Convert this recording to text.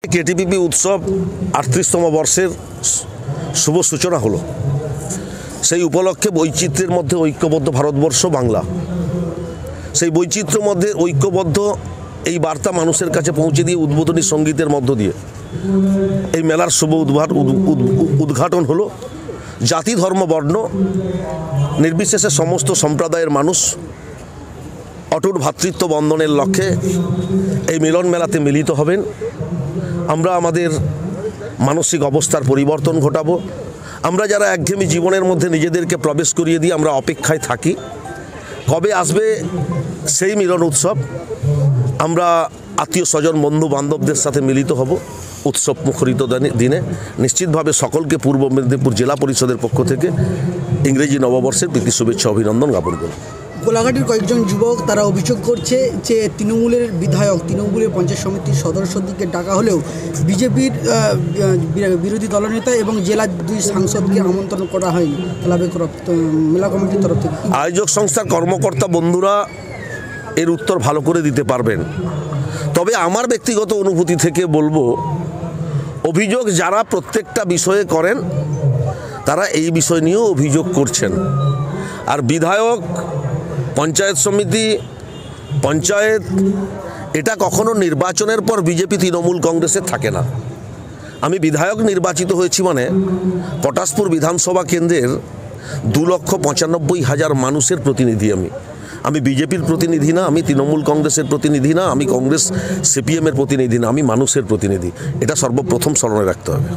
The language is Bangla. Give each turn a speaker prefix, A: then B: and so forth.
A: কেটিপিপি উৎসব ৩৮তম বর্ষের শুভ সূচনা হলো। সেই উপলক্ষে বৈচিত্র্যের মধ্যে ঐক্যবদ্ধ ভারতবর্ষ বাংলা, সেই বৈচিত্র্যের মধ্যে ঐক্যবদ্ধ এই বার্তা মানুষের কাছে পৌঁছে দিয়ে উদ্বোধনী সঙ্গীতের মধ্য দিয়ে এই মেলার শুভ উদ্ঘাটন হলো। জাতি ধর্ম বর্ণ নির্বিশেষে সমস্ত সম্প্রদায়ের মানুষ অটুট ভ্রাতৃত্ব বন্ধনের লক্ষ্যে এই মিলন মেলাতে মিলিত হবেন। আমরা আমাদের মানসিক অবস্থার পরিবর্তন ঘটাবো। আমরা যারা একঘেয়েমি জীবনের মধ্যে নিজেদেরকে প্রবেশ করিয়ে দিয়ে আমরা অপেক্ষায় থাকি কবে আসবে সেই মিলন উৎসব। আমরা আত্মীয় স্বজন বন্ধু বান্ধবদের সাথে মিলিত হব উৎসব মুখরিত দিনে। নিশ্চিতভাবে সকলকে পূর্ব মেদিনীপুর জেলা পরিষদের পক্ষ থেকে ইংরেজি নববর্ষের প্রীতি শুভেচ্ছা অভিনন্দন জ্ঞাপন করব।
B: কোলাঘাটের কয়েকজন যুবক তারা অভিযোগ করছে যে তৃণমূলের বিধায়ক, তৃণমূলের পঞ্চায়েত সমিতির সদস্যদেরকে ডাকা হলেও বিজেপির বিরোধী দলনেতা এবং জেলার 2 সাংসদকে আমন্ত্রণ করা হয়নি মেলা কমিটির তরফ থেকে।
A: আয়োজক সংস্থার কর্মকর্তা বন্ধুরা এর উত্তর ভালো করে দিতে পারবেন। তবে আমার ব্যক্তিগত অনুভূতি থেকে বলবো, অভিযোগ যারা প্রত্যেকটা বিষয়ে করেন তারা এই বিষয় নিয়েও অভিযোগ করছেন। আর বিধায়ক, পঞ্চায়েত সমিতি, পঞ্চায়েত এটা কখনো নির্বাচনের পর বিজেপি তৃণমূল কংগ্রেসের থাকে না। আমি বিধায়ক নির্বাচিত হয়েছি মানে পটাশপুর বিধানসভা কেন্দ্রের 2,95,000 মানুষের প্রতিনিধি। আমি বিজেপির প্রতিনিধি না, আমি তৃণমূল কংগ্রেসের প্রতিনিধি না, আমি কংগ্রেস সিপিএমের প্রতিনিধি না, আমি মানুষের প্রতিনিধি। এটা সর্বপ্রথম স্মরণে রাখতে হবে।